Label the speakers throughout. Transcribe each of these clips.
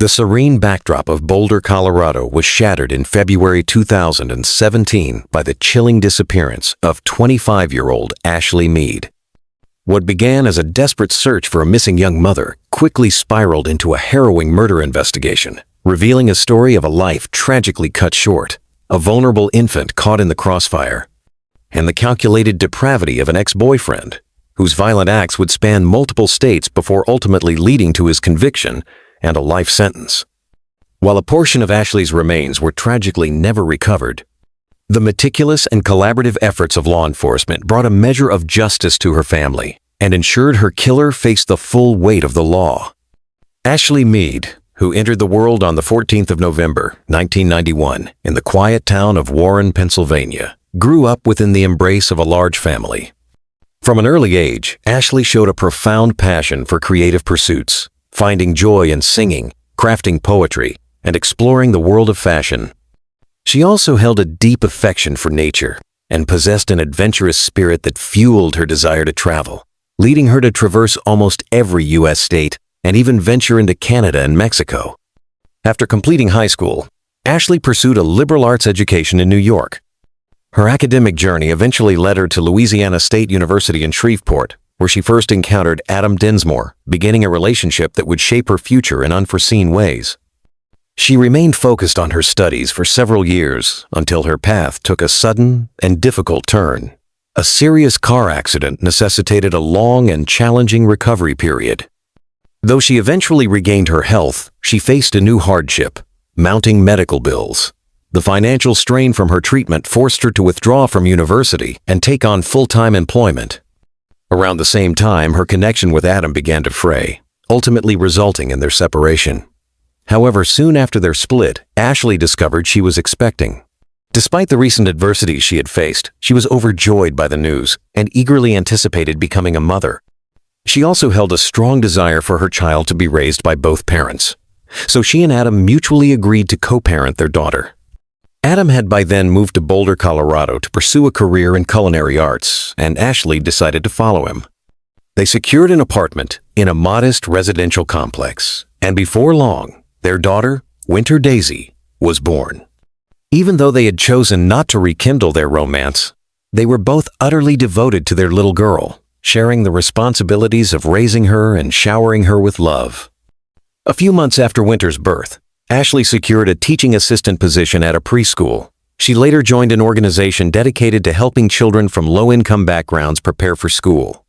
Speaker 1: The serene backdrop of Boulder, Colorado was shattered in February 2017 by the chilling disappearance of 25-year-old Ashley Meade. What began as a desperate search for a missing young mother quickly spiraled into a harrowing murder investigation, revealing a story of a life tragically cut short, a vulnerable infant caught in the crossfire, and the calculated depravity of an ex-boyfriend whose violent acts would span multiple states before ultimately leading to his conviction and a life sentence. While a portion of Ashley's remains were tragically never recovered, the meticulous and collaborative efforts of law enforcement brought a measure of justice to her family and ensured her killer faced the full weight of the law. Ashley Meade, who entered the world on the 14th of November, 1991, in the quiet town of Warren, Pennsylvania, grew up within the embrace of a large family. From an early age, Ashley showed a profound passion for creative pursuits, finding joy in singing, crafting poetry, and exploring the world of fashion. She also held a deep affection for nature and possessed an adventurous spirit that fueled her desire to travel, leading her to traverse almost every U.S. state and even venture into Canada and Mexico. After completing high school, Ashley pursued a liberal arts education in New York. Her academic journey eventually led her to Louisiana State University in Shreveport, where she first encountered Adam Dinsmore, beginning a relationship that would shape her future in unforeseen ways. She remained focused on her studies for several years until her path took a sudden and difficult turn. A serious car accident necessitated a long and challenging recovery period. Though she eventually regained her health, she faced a new hardship: mounting medical bills. The financial strain from her treatment forced her to withdraw from university and take on full-time employment. Around the same time, her connection with Adam began to fray, ultimately resulting in their separation. However, soon after their split, Ashley discovered she was expecting. Despite the recent adversities she had faced, she was overjoyed by the news and eagerly anticipated becoming a mother. She also held a strong desire for her child to be raised by both parents, so she and Adam mutually agreed to co-parent their daughter. Adam had by then moved to Boulder, Colorado to pursue a career in culinary arts, and Ashley decided to follow him. They secured an apartment in a modest residential complex, and before long, their daughter, Winter Daisy, was born. Even though they had chosen not to rekindle their romance, they were both utterly devoted to their little girl, sharing the responsibilities of raising her and showering her with love. A few months after Winter's birth, Ashley secured a teaching assistant position at a preschool. She later joined an organization dedicated to helping children from low-income backgrounds prepare for school.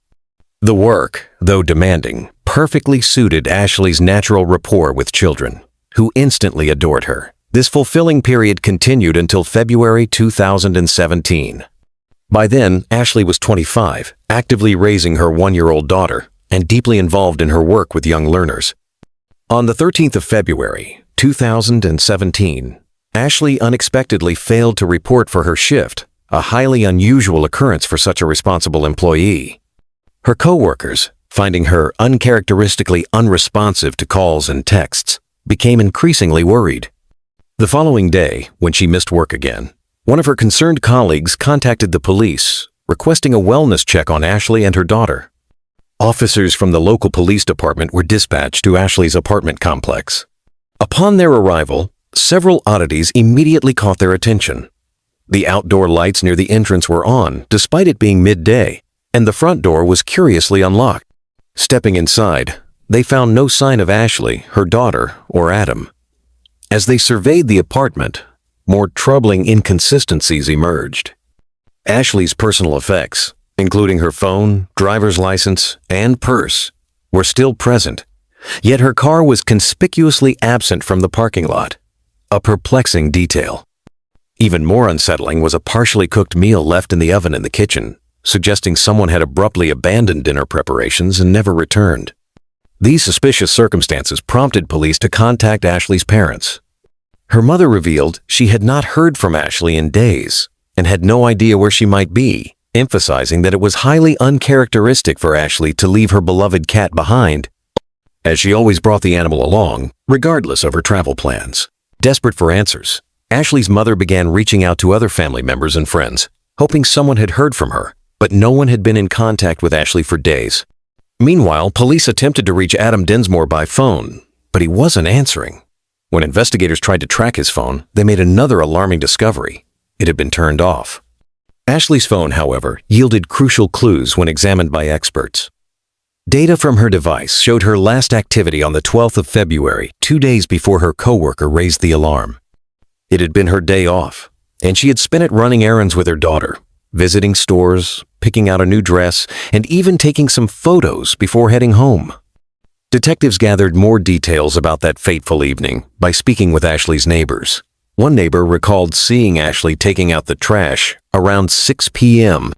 Speaker 1: The work, though demanding, perfectly suited Ashley's natural rapport with children, who instantly adored her. This fulfilling period continued until February 2017. By then, Ashley was 25, actively raising her one-year-old daughter, and deeply involved in her work with young learners. On the 13th of February, 2017, Ashley unexpectedly failed to report for her shift, a highly unusual occurrence for such a responsible employee. Her coworkers, finding her uncharacteristically unresponsive to calls and texts, became increasingly worried. The following day, when she missed work again, one of her concerned colleagues contacted the police, requesting a wellness check on Ashley and her daughter. Officers from the local police department were dispatched to Ashley's apartment complex. Upon their arrival, several oddities immediately caught their attention. The outdoor lights near the entrance were on, despite it being midday, and the front door was curiously unlocked. Stepping inside, they found no sign of Ashley, her daughter, or Adam. As they surveyed the apartment, more troubling inconsistencies emerged. Ashley's personal effects, including her phone, driver's license, and purse, were still present. Yet her car was conspicuously absent from the parking lot, a perplexing detail. Even more unsettling was a partially cooked meal left in the oven in the kitchen, suggesting someone had abruptly abandoned dinner preparations and never returned. These suspicious circumstances prompted police to contact Ashley's parents. Her mother revealed she had not heard from Ashley in days and had no idea where she might be, emphasizing that it was highly uncharacteristic for Ashley to leave her beloved cat behind, as she always brought the animal along, regardless of her travel plans. Desperate for answers, Ashley's mother began reaching out to other family members and friends, hoping someone had heard from her, but no one had been in contact with Ashley for days. Meanwhile, police attempted to reach Adam Dinsmore by phone, but he wasn't answering. When investigators tried to track his phone, they made another alarming discovery. It had been turned off. Ashley's phone, however, yielded crucial clues when examined by experts. Data from her device showed her last activity on the 12th of February, 2 days before her coworker raised the alarm. It had been her day off, and she had spent it running errands with her daughter, visiting stores, picking out a new dress, and even taking some photos before heading home. Detectives gathered more details about that fateful evening by speaking with Ashley's neighbors. One neighbor recalled seeing Ashley taking out the trash around 6 p.m.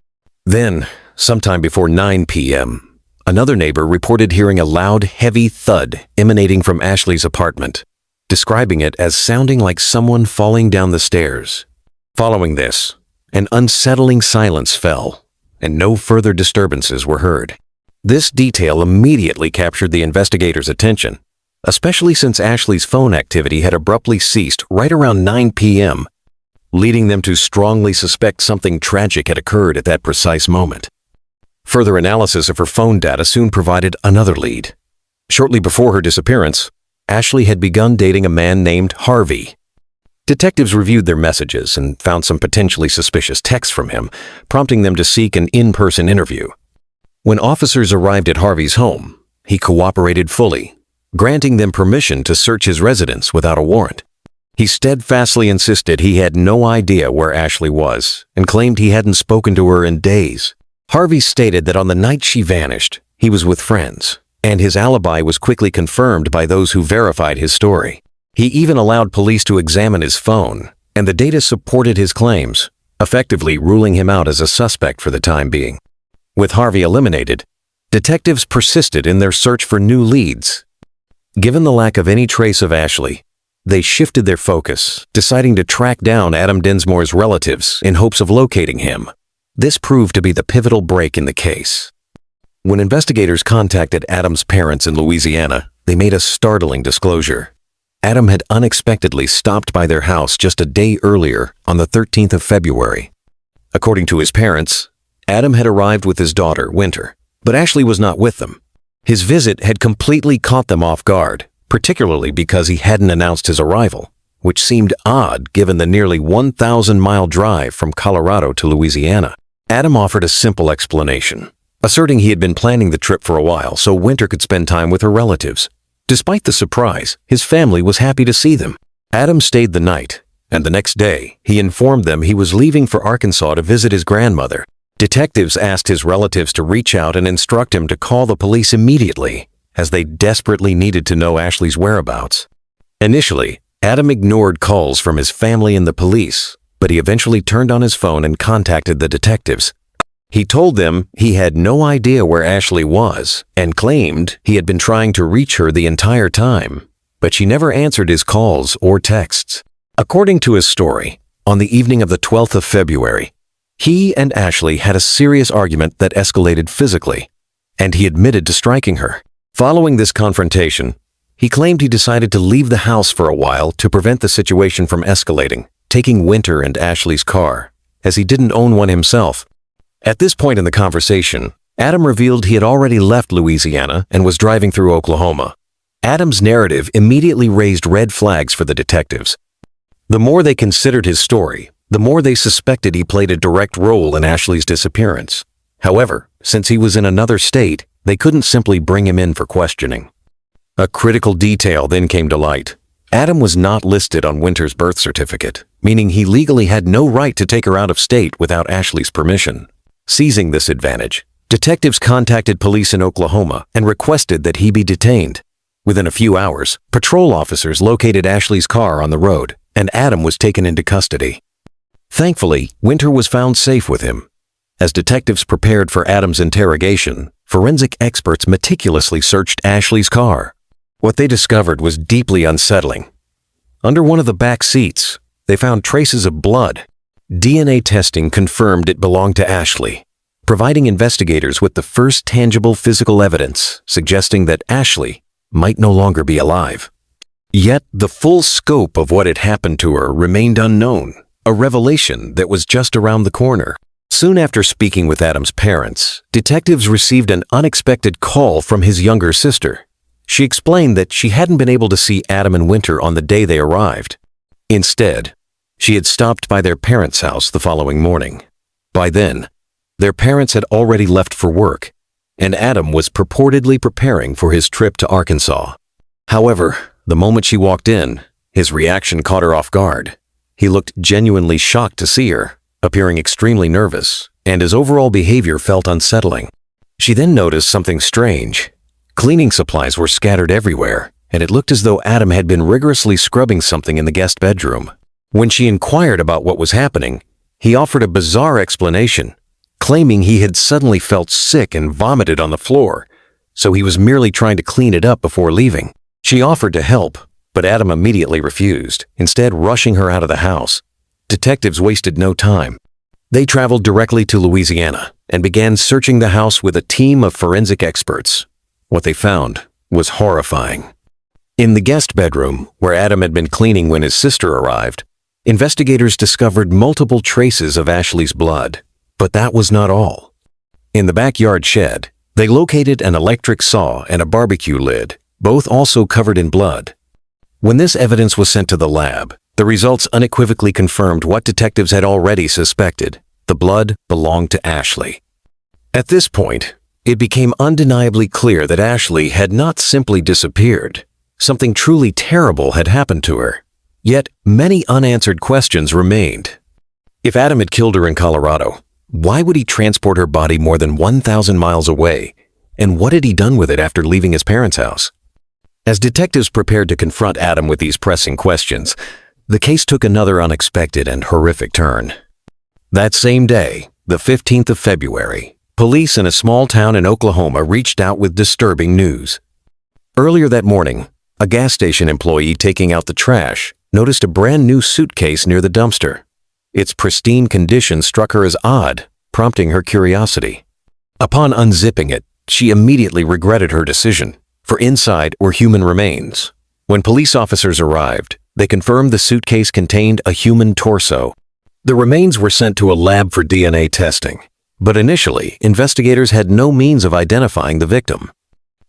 Speaker 1: Then, sometime before 9 p.m., another neighbor reported hearing a loud, heavy thud emanating from Ashley's apartment, describing it as sounding like someone falling down the stairs. Following this, an unsettling silence fell, and no further disturbances were heard. This detail immediately captured the investigators' attention, especially since Ashley's phone activity had abruptly ceased right around 9 p.m., leading them to strongly suspect something tragic had occurred at that precise moment. Further analysis of her phone data soon provided another lead. Shortly before her disappearance, Ashley had begun dating a man named Harvey. Detectives reviewed their messages and found some potentially suspicious texts from him, prompting them to seek an in-person interview. When officers arrived at Harvey's home, he cooperated fully, granting them permission to search his residence without a warrant. He steadfastly insisted he had no idea where Ashley was and claimed he hadn't spoken to her in days. Harvey stated that on the night she vanished, he was with friends, and his alibi was quickly confirmed by those who verified his story. He even allowed police to examine his phone, and the data supported his claims, effectively ruling him out as a suspect for the time being. With Harvey eliminated, detectives persisted in their search for new leads. Given the lack of any trace of Ashley, they shifted their focus, deciding to track down Adam Dinsmore's relatives in hopes of locating him. This proved to be the pivotal break in the case. When investigators contacted Adam's parents in Louisiana, they made a startling disclosure. Adam had unexpectedly stopped by their house just a day earlier on the 13th of February. According to his parents, Adam had arrived with his daughter, Winter, but Ashley was not with them. His visit had completely caught them off guard, particularly because he hadn't announced his arrival, which seemed odd given the nearly 1,000-mile drive from Colorado to Louisiana. Adam offered a simple explanation, asserting he had been planning the trip for a while so Winter could spend time with her relatives. Despite the surprise, his family was happy to see them. Adam stayed the night, and the next day, he informed them he was leaving for Arkansas to visit his grandmother. Detectives asked his relatives to reach out and instruct him to call the police immediately, as they desperately needed to know Ashley's whereabouts. Initially, Adam ignored calls from his family and the police, but he eventually turned on his phone and contacted the detectives. He told them he had no idea where Ashley was and claimed he had been trying to reach her the entire time, but she never answered his calls or texts. According to his story, on the evening of the 12th of February, he and Ashley had a serious argument that escalated physically, and he admitted to striking her. Following this confrontation, he claimed he decided to leave the house for a while to prevent the situation from escalating, taking Winter and Ashley's car, as he didn't own one himself. At this point in the conversation, Adam revealed he had already left Louisiana and was driving through Oklahoma. Adam's narrative immediately raised red flags for the detectives. The more they considered his story, the more they suspected he played a direct role in Ashley's disappearance. However, since he was in another state, they couldn't simply bring him in for questioning. A critical detail then came to light. Adam was not listed on Winter's birth certificate, meaning he legally had no right to take her out of state without Ashley's permission. Seizing this advantage, detectives contacted police in Oklahoma and requested that he be detained. Within a few hours, patrol officers located Ashley's car on the road, and Adam was taken into custody. Thankfully, Winter was found safe with him. As detectives prepared for Adam's interrogation, forensic experts meticulously searched Ashley's car. What they discovered was deeply unsettling. Under one of the back seats, they found traces of blood. DNA testing confirmed it belonged to Ashley, providing investigators with the first tangible physical evidence suggesting that Ashley might no longer be alive. Yet the full scope of what had happened to her remained unknown, a revelation that was just around the corner. Soon after speaking with Adam's parents, detectives received an unexpected call from his younger sister. She explained that she hadn't been able to see Adam and Winter on the day they arrived. Instead, she had stopped by their parents' house the following morning. By then, their parents had already left for work, and Adam was purportedly preparing for his trip to Arkansas. However, the moment she walked in, his reaction caught her off guard. He looked genuinely shocked to see her, appearing extremely nervous, and his overall behavior felt unsettling. She then noticed something strange. Cleaning supplies were scattered everywhere, and it looked as though Adam had been rigorously scrubbing something in the guest bedroom. When she inquired about what was happening, he offered a bizarre explanation, claiming he had suddenly felt sick and vomited on the floor, so he was merely trying to clean it up before leaving. She offered to help, but Adam immediately refused, instead rushing her out of the house. Detectives wasted no time. They traveled directly to Louisiana and began searching the house with a team of forensic experts. What they found was horrifying. In the guest bedroom, where Adam had been cleaning when his sister arrived, investigators discovered multiple traces of Ashley's blood. But that was not all. In the backyard shed, they located an electric saw and a barbecue lid, both also covered in blood. When this evidence was sent to the lab, the results unequivocally confirmed what detectives had already suspected. The blood belonged to Ashley. At this point, it became undeniably clear that Ashley had not simply disappeared. Something truly terrible had happened to her. Yet, many unanswered questions remained. If Adam had killed her in Colorado, why would he transport her body more than 1,000 miles away? And what had he done with it after leaving his parents' house? As detectives prepared to confront Adam with these pressing questions, the case took another unexpected and horrific turn. That same day, the 15th of February, police in a small town in Oklahoma reached out with disturbing news. Earlier that morning, a gas station employee taking out the trash noticed a brand new suitcase near the dumpster. Its pristine condition struck her as odd, prompting her curiosity. Upon unzipping it, she immediately regretted her decision, for inside were human remains. When police officers arrived, they confirmed the suitcase contained a human torso. The remains were sent to a lab for DNA testing, but initially, investigators had no means of identifying the victim.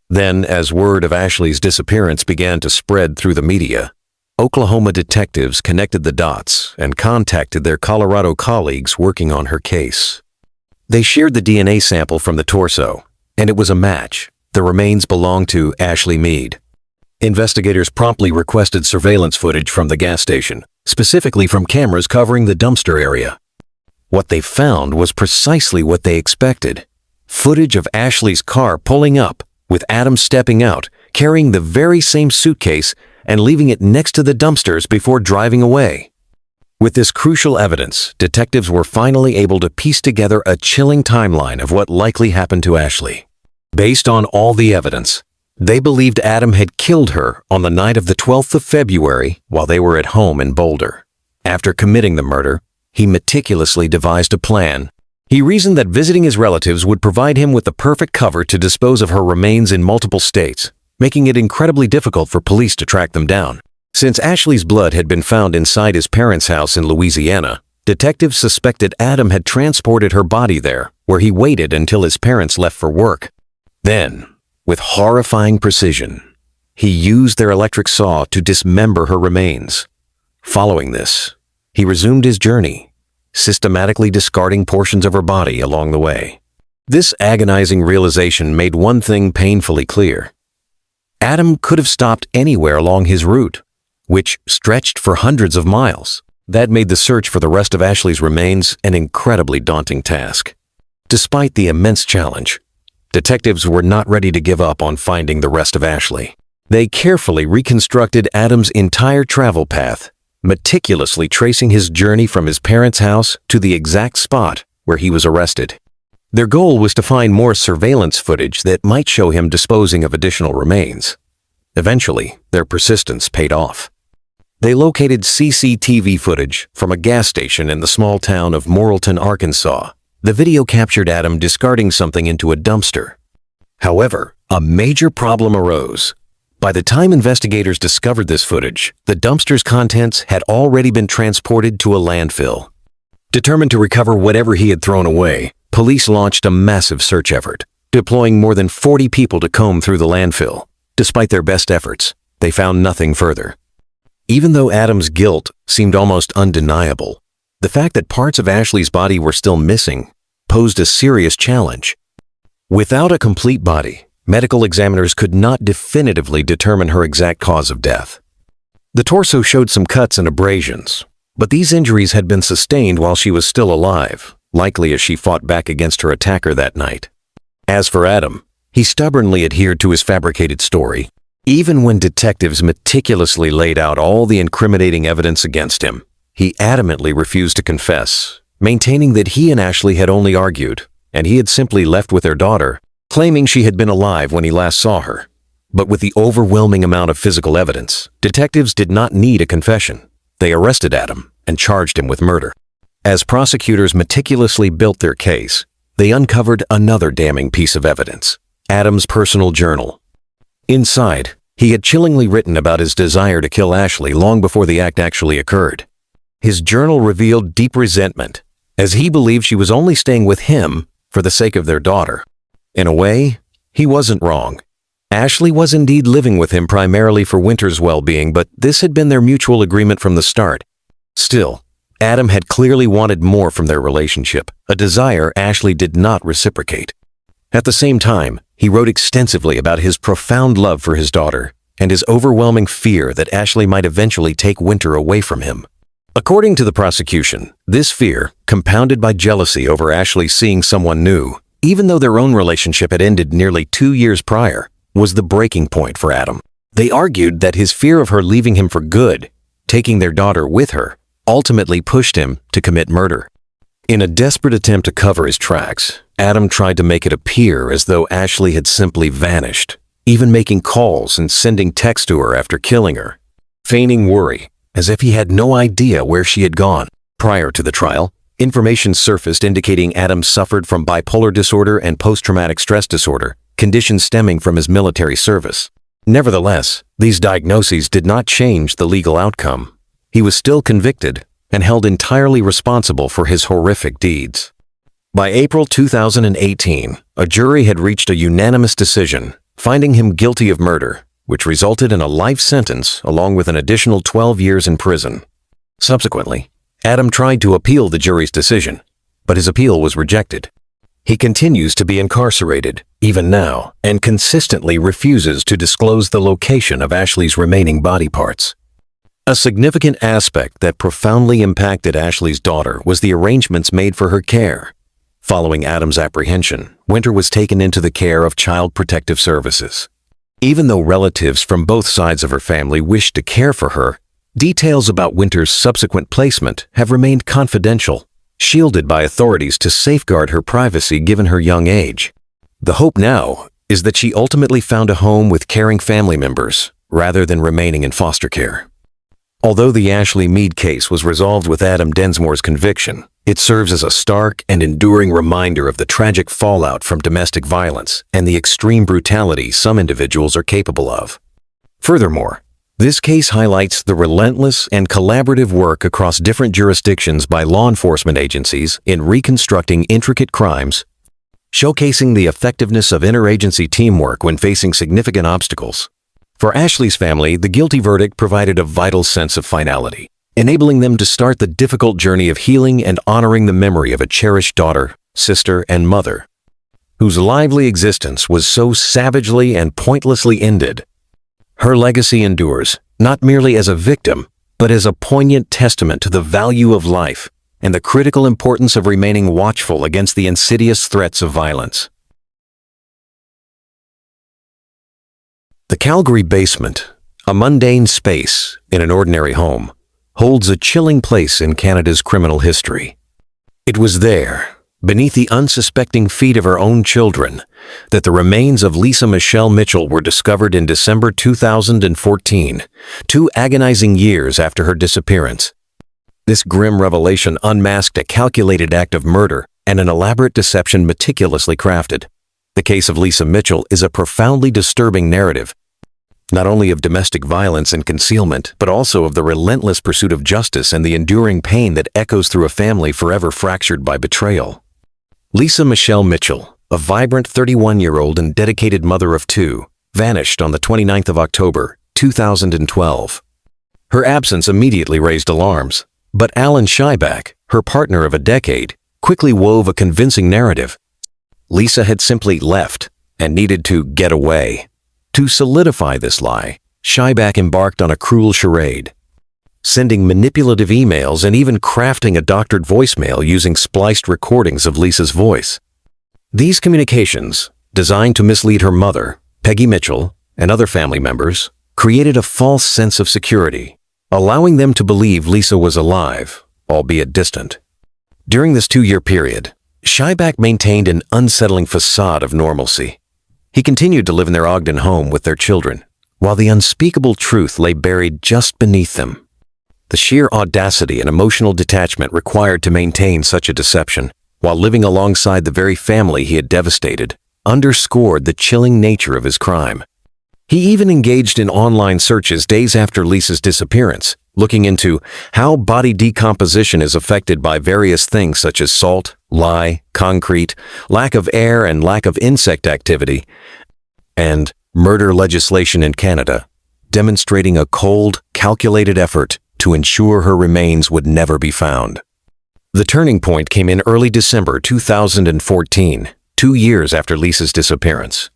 Speaker 1: Then, as word of Ashley's disappearance began to spread through the media, Oklahoma detectives connected the dots and contacted their Colorado colleagues working on her case. They shared the DNA sample from the torso, and it was a match. The remains belonged to Ashley Meade. Investigators promptly requested surveillance footage from the gas station, specifically from cameras covering the dumpster area. What they found was precisely what they expected. Footage of Ashley's car pulling up, with Adam stepping out, carrying the very same suitcase and leaving it next to the dumpsters before driving away. With this crucial evidence, detectives were finally able to piece together a chilling timeline of what likely happened to Ashley. Based on all the evidence, they believed Adam had killed her on the night of the 12th of February while they were at home in Boulder. After committing the murder, he meticulously devised a plan. He reasoned that visiting his relatives would provide him with the perfect cover to dispose of her remains in multiple states, making it incredibly difficult for police to track them down. Since Ashley's blood had been found inside his parents' house in Louisiana, detectives suspected Adam had transported her body there, where he waited until his parents left for work. Then, with horrifying precision, he used their electric saw to dismember her remains. Following this, he resumed his journey, systematically discarding portions of her body along the way. This agonizing realization made one thing painfully clear. Adam could have stopped anywhere along his route, which stretched for hundreds of miles. That made the search for the rest of Ashley's remains an incredibly daunting task. Despite the immense challenge, detectives were not ready to give up on finding the rest of Ashley. They carefully reconstructed Adam's entire travel path, meticulously tracing his journey from his parents' house to the exact spot where he was arrested. Their goal was to find more surveillance footage that might show him disposing of additional remains. Eventually, their persistence paid off. They located CCTV footage from a gas station in the small town of Morrilton, Arkansas. The video captured Adam discarding something into a dumpster. However, a major problem arose. By the time investigators discovered this footage, the dumpster's contents had already been transported to a landfill. Determined to recover whatever he had thrown away, police launched a massive search effort, deploying more than 40 people to comb through the landfill. Despite their best efforts, they found nothing further. Even though Adam's guilt seemed almost undeniable, the fact that parts of Ashley's body were still missing posed a serious challenge. Without a complete body, medical examiners could not definitively determine her exact cause of death. The torso showed some cuts and abrasions, but these injuries had been sustained while she was still alive, likely as she fought back against her attacker that night. As for Adam, he stubbornly adhered to his fabricated story, even when detectives meticulously laid out all the incriminating evidence against him. He adamantly refused to confess, maintaining that he and Ashley had only argued, and he had simply left with their daughter, claiming she had been alive when he last saw her. But with the overwhelming amount of physical evidence, detectives did not need a confession. They arrested Adam and charged him with murder. As prosecutors meticulously built their case, they uncovered another damning piece of evidence: Adam's personal journal. Inside, he had chillingly written about his desire to kill Ashley long before the act actually occurred. His journal revealed deep resentment, as he believed she was only staying with him for the sake of their daughter. In a way, he wasn't wrong. Ashley was indeed living with him primarily for Winter's well-being, but this had been their mutual agreement from the start. Still, Adam had clearly wanted more from their relationship, a desire Ashley did not reciprocate. At the same time, he wrote extensively about his profound love for his daughter and his overwhelming fear that Ashley might eventually take Winter away from him. According to the prosecution, this fear, compounded by jealousy over Ashley seeing someone new, even though their own relationship had ended nearly 2 years prior, was the breaking point for Adam. They argued that his fear of her leaving him for good, taking their daughter with her, ultimately pushed him to commit murder. In a desperate attempt to cover his tracks, Adam tried to make it appear as though Ashley had simply vanished, even making calls and sending texts to her after killing her, feigning worry, as if he had no idea where she had gone. Prior to the trial, information surfaced indicating Adam suffered from bipolar disorder and post-traumatic stress disorder, conditions stemming from his military service. Nevertheless, these diagnoses did not change the legal outcome. He was still convicted and held entirely responsible for his horrific deeds. By April 2018, a jury had reached a unanimous decision, finding him guilty of murder, which resulted in a life sentence along with an additional 12 years in prison. Subsequently, Adam tried to appeal the jury's decision, but his appeal was rejected. He continues to be incarcerated, even now, and consistently refuses to disclose the location of Ashley's remaining body parts. A significant aspect that profoundly impacted Ashley's daughter was the arrangements made for her care. Following Adam's apprehension, Winter was taken into the care of Child Protective Services. Even though relatives from both sides of her family wished to care for her, details about Winter's subsequent placement have remained confidential, shielded by authorities to safeguard her privacy given her young age. The hope now is that she ultimately found a home with caring family members, rather than remaining in foster care. Although the Ashley Meade case was resolved with Adam Densmore's conviction, it serves as a stark and enduring reminder of the tragic fallout from domestic violence and the extreme brutality some individuals are capable of. Furthermore, this case highlights the relentless and collaborative work across different jurisdictions by law enforcement agencies in reconstructing intricate crimes, showcasing the effectiveness of interagency teamwork when facing significant obstacles. For Ashley's family, the guilty verdict provided a vital sense of finality, enabling them to start the difficult journey of healing and honoring the memory of a cherished daughter, sister, and mother, whose lively existence was so savagely and pointlessly ended. Her legacy endures, not merely as a victim, but as a poignant testament to the value of life and the critical importance of remaining watchful against the insidious threats of violence. The Calgary basement, a mundane space in an ordinary home, holds a chilling place in Canada's criminal history. It was there, beneath the unsuspecting feet of her own children, that the remains of Lisa Michelle Mitchell were discovered in December 2014, 2 agonizing years after her disappearance. This grim revelation unmasked a calculated act of murder and an elaborate deception meticulously crafted. The case of Lisa Mitchell is a profoundly disturbing narrative, not only of domestic violence and concealment, but also of the relentless pursuit of justice and the enduring pain that echoes through a family forever fractured by betrayal. Lisa Michelle Mitchell, a vibrant 31-year-old and dedicated mother of 2, vanished on the 29th of October, 2012. Her absence immediately raised alarms, but Alan Scheibach, her partner of a decade, quickly wove a convincing narrative. Lisa had simply left and needed to get away. To solidify this lie, Scheibach embarked on a cruel charade, sending manipulative emails and even crafting a doctored voicemail using spliced recordings of Lisa's voice. These communications, designed to mislead her mother, Peggy Mitchell, and other family members, created a false sense of security, allowing them to believe Lisa was alive, albeit distant. During this 2-year period, Scheibach maintained an unsettling facade of normalcy. He continued to live in their Ogden home with their children, while the unspeakable truth lay buried just beneath them. The sheer audacity and emotional detachment required to maintain such a deception, while living alongside the very family he had devastated, underscored the chilling nature of his crime. He even engaged in online searches days after Lisa's disappearance, looking into how body decomposition is affected by various things such as salt, lye, concrete, lack of air and lack of insect activity, and murder legislation in Canada, demonstrating a cold, calculated effort to ensure her remains would never be found. The turning point came in early December 2014, 2 years after Lisa's disappearance.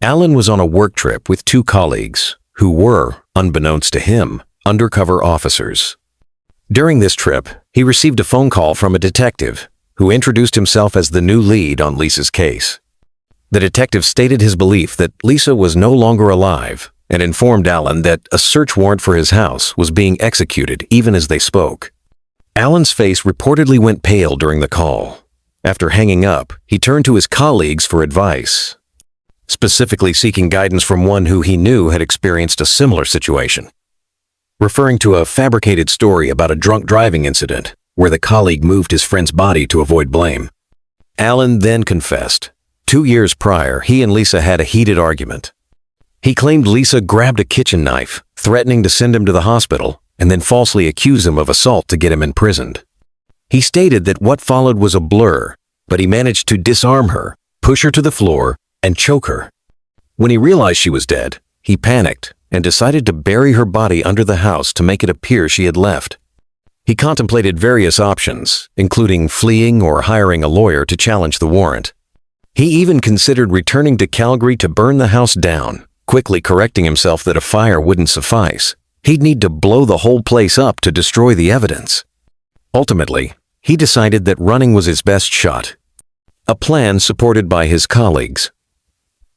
Speaker 1: Alan was on a work trip with 2 colleagues, who were, unbeknownst to him, undercover officers. During this trip, he received a phone call from a detective, who introduced himself as the new lead on Lisa's case. The detective stated his belief that Lisa was no longer alive and informed Alan that a search warrant for his house was being executed even as they spoke. Alan's face reportedly went pale during the call. After hanging up, he turned to his colleagues for advice, specifically seeking guidance from one who he knew had experienced a similar situation. Referring to a fabricated story about a drunk driving incident where the colleague moved his friend's body to avoid blame, Alan then confessed. 2 years prior, he and Lisa had a heated argument. He claimed Lisa grabbed a kitchen knife, threatening to send him to the hospital, and then falsely accused him of assault to get him imprisoned. He stated that what followed was a blur, but he managed to disarm her, push her to the floor, and choke her. When he realized she was dead, he panicked and decided to bury her body under the house to make it appear she had left. He contemplated various options, including fleeing or hiring a lawyer to challenge the warrant. He even considered returning to Calgary to burn the house down, quickly correcting himself that a fire wouldn't suffice. He'd need to blow the whole place up to destroy the evidence. Ultimately, he decided that running was his best shot, a plan supported by his colleagues.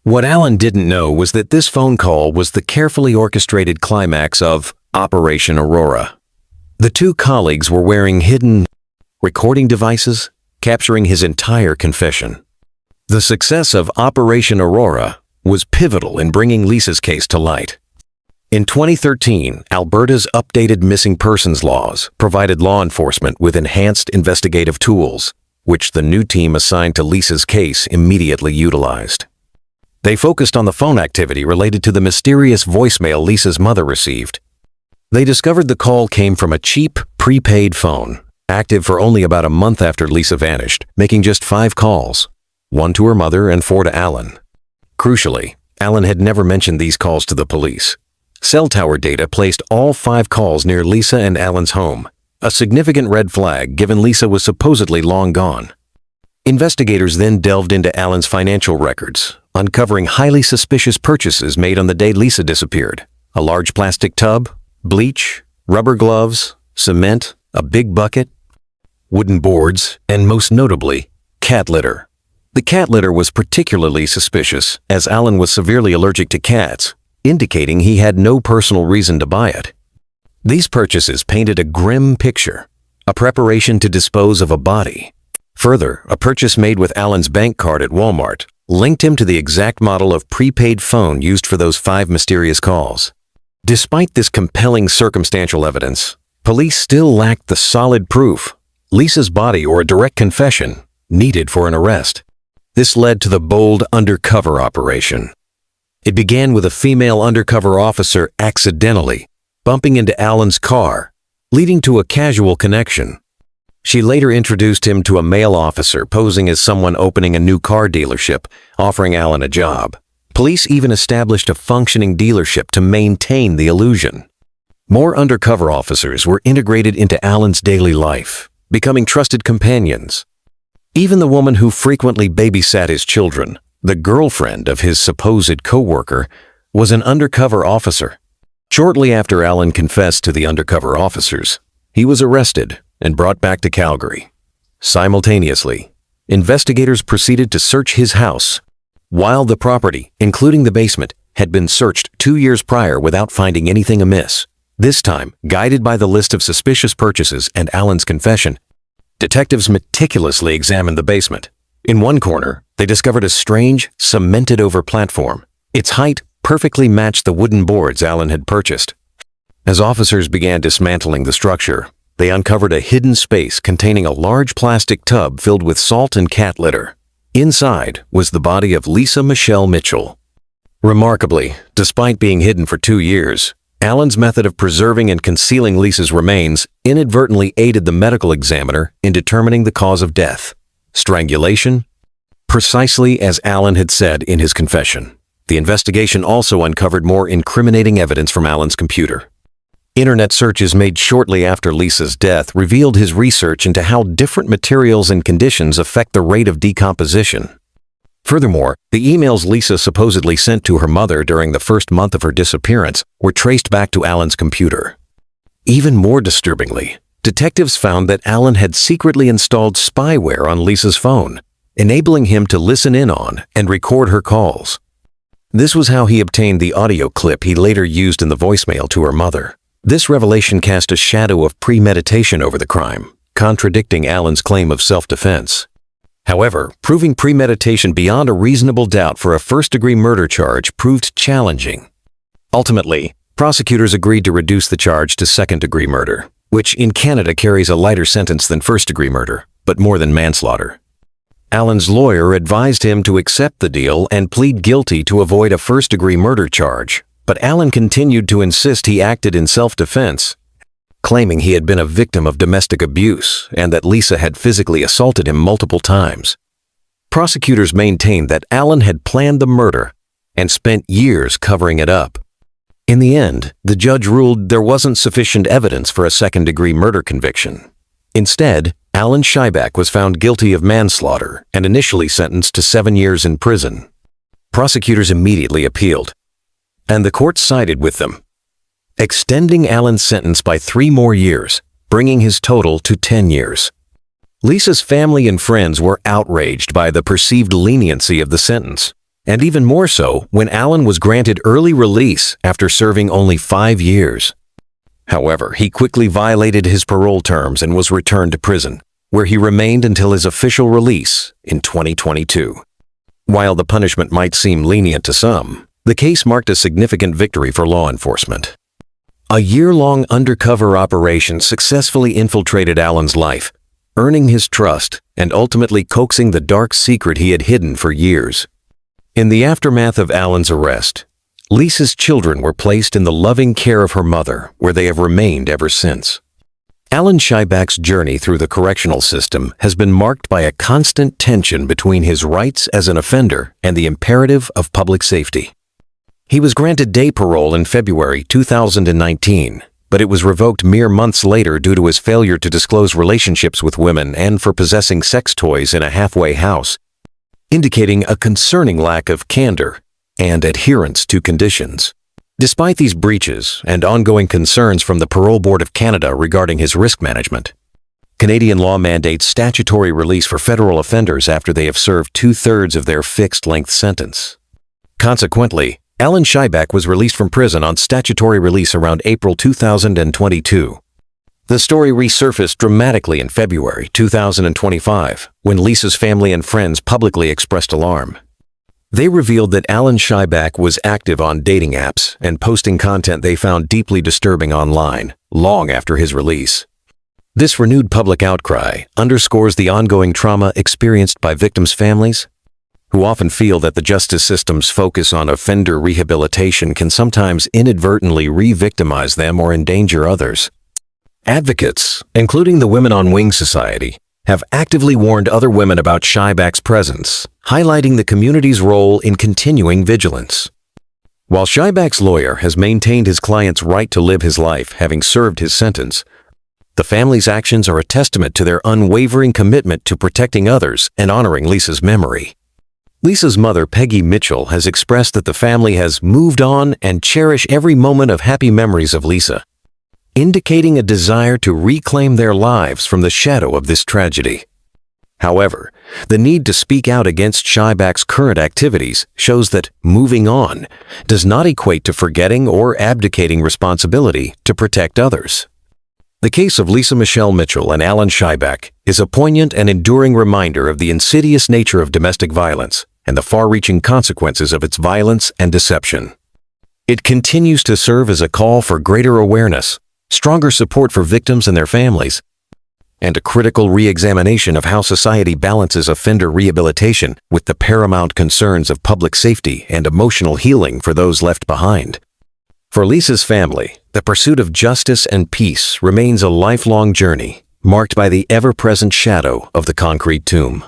Speaker 1: What Alan didn't know was that this phone call was the carefully orchestrated climax of Operation Aurora. The 2 colleagues were wearing hidden recording devices, capturing his entire confession. The success of Operation Aurora was pivotal in bringing Lisa's case to light. In 2013, Alberta's updated missing persons laws provided law enforcement with enhanced investigative tools, which the new team assigned to Lisa's case immediately utilized. They focused on the phone activity related to the mysterious voicemail Lisa's mother received. They discovered the call came from a cheap, prepaid phone, active for only about a month after Lisa vanished, making just 5 calls, 1 to her mother and 4 to Alan. Crucially, Alan had never mentioned these calls to the police. Cell tower data placed all 5 calls near Lisa and Alan's home, a significant red flag given Lisa was supposedly long gone. Investigators then delved into Alan's financial records, uncovering highly suspicious purchases made on the day Lisa disappeared. A large plastic tub, bleach, rubber gloves, cement, a big bucket, wooden boards, and most notably, cat litter. The cat litter was particularly suspicious, as Alan was severely allergic to cats, indicating he had no personal reason to buy it. These purchases painted a grim picture, a preparation to dispose of a body. Further, a purchase made with Alan's bank card at Walmart linked him to the exact model of prepaid phone used for those 5 mysterious calls. Despite this compelling circumstantial evidence, police still lacked the solid proof, Lisa's body or a direct confession, needed for an arrest. This led to the bold undercover operation. It began with a female undercover officer accidentally bumping into Alan's car, leading to a casual connection. She later introduced him to a male officer posing as someone opening a new car dealership, offering Alan a job. Police even established a functioning dealership to maintain the illusion. More undercover officers were integrated into Alan's daily life, becoming trusted companions. Even the woman who frequently babysat his children, the girlfriend of his supposed co-worker, was an undercover officer. Shortly after Alan confessed to the undercover officers, he was arrested and brought back to Calgary. Simultaneously, investigators proceeded to search his house. While the property, including the basement, had been searched 2 years prior without finding anything amiss, this time, guided by the list of suspicious purchases and Alan's confession, detectives meticulously examined the basement. In one corner, they discovered a strange, cemented-over platform. Its height perfectly matched the wooden boards Alan had purchased. As officers began dismantling the structure, they uncovered a hidden space containing a large plastic tub filled with salt and cat litter. Inside was the body of Lisa Michelle Mitchell. Remarkably, despite being hidden for 2 years, Alan's method of preserving and concealing Lisa's remains inadvertently aided the medical examiner in determining the cause of death: strangulation. Precisely as Alan had said in his confession, the investigation also uncovered more incriminating evidence from Alan's computer. Internet searches made shortly after Lisa's death revealed his research into how different materials and conditions affect the rate of decomposition. Furthermore, the emails Lisa supposedly sent to her mother during the first month of her disappearance were traced back to Alan's computer. Even more disturbingly, detectives found that Alan had secretly installed spyware on Lisa's phone, enabling him to listen in on and record her calls. This was how he obtained the audio clip he later used in the voicemail to her mother. This revelation cast a shadow of premeditation over the crime, contradicting Alan's claim of self-defense. However, proving premeditation beyond a reasonable doubt for a first-degree murder charge proved challenging. Ultimately, prosecutors agreed to reduce the charge to second-degree murder, which in Canada carries a lighter sentence than first-degree murder, but more than manslaughter. Alan's lawyer advised him to accept the deal and plead guilty to avoid a first-degree murder charge, but Alan continued to insist he acted in self-defense, claiming he had been a victim of domestic abuse and that Lisa had physically assaulted him multiple times. Prosecutors maintained that Alan had planned the murder and spent years covering it up. In the end, the judge ruled there wasn't sufficient evidence for a second-degree murder conviction. Instead, Alan Scheibach was found guilty of manslaughter and initially sentenced to 7 years in prison. Prosecutors immediately appealed, and the court sided with them, extending Alan's sentence by 3 more years, bringing his total to 10 years. Lisa's family and friends were outraged by the perceived leniency of the sentence, and even more so when Alan was granted early release after serving only 5 years. However, he quickly violated his parole terms and was returned to prison, where he remained until his official release in 2022. While the punishment might seem lenient to some, the case marked a significant victory for law enforcement. A year-long undercover operation successfully infiltrated Alan's life, earning his trust and ultimately coaxing the dark secret he had hidden for years. In the aftermath of Alan's arrest, Lisa's children were placed in the loving care of her mother, where they have remained ever since. Alan Scheibach's journey through the correctional system has been marked by a constant tension between his rights as an offender and the imperative of public safety. He was granted day parole in February 2019, but it was revoked mere months later due to his failure to disclose relationships with women and for possessing sex toys in a halfway house, indicating a concerning lack of candor and adherence to conditions. Despite these breaches and ongoing concerns from the Parole Board of Canada regarding his risk management, Canadian law mandates statutory release for federal offenders after they have served 2/3 of their fixed-length sentence. Consequently, Alan Scheibach was released from prison on statutory release around April 2022. The story resurfaced dramatically in February 2025 when Lisa's family and friends publicly expressed alarm. They revealed that Alan Scheibach was active on dating apps and posting content they found deeply disturbing online, long after his release. This renewed public outcry underscores the ongoing trauma experienced by victims' families, who often feel that the justice system's focus on offender rehabilitation can sometimes inadvertently re-victimize them or endanger others. Advocates, including the Women on Wing Society, have actively warned other women about Scheibach's presence, highlighting the community's role in continuing vigilance. While Scheibach's lawyer has maintained his client's right to live his life having served his sentence, the family's actions are a testament to their unwavering commitment to protecting others and honoring Lisa's memory. Lisa's mother, Peggy Mitchell, has expressed that the family has moved on and cherish every moment of happy memories of Lisa, indicating a desire to reclaim their lives from the shadow of this tragedy. However, the need to speak out against Scheibach's current activities shows that moving on does not equate to forgetting or abdicating responsibility to protect others. The case of Lisa Michelle Mitchell and Alan Scheibach is a poignant and enduring reminder of the insidious nature of domestic violence and the far-reaching consequences of its violence and deception. It continues to serve as a call for greater awareness, stronger support for victims and their families, and a critical re-examination of how society balances offender rehabilitation with the paramount concerns of public safety and emotional healing for those left behind. For Lisa's family, the pursuit of justice and peace remains a lifelong journey, marked by the ever-present shadow of the concrete tomb.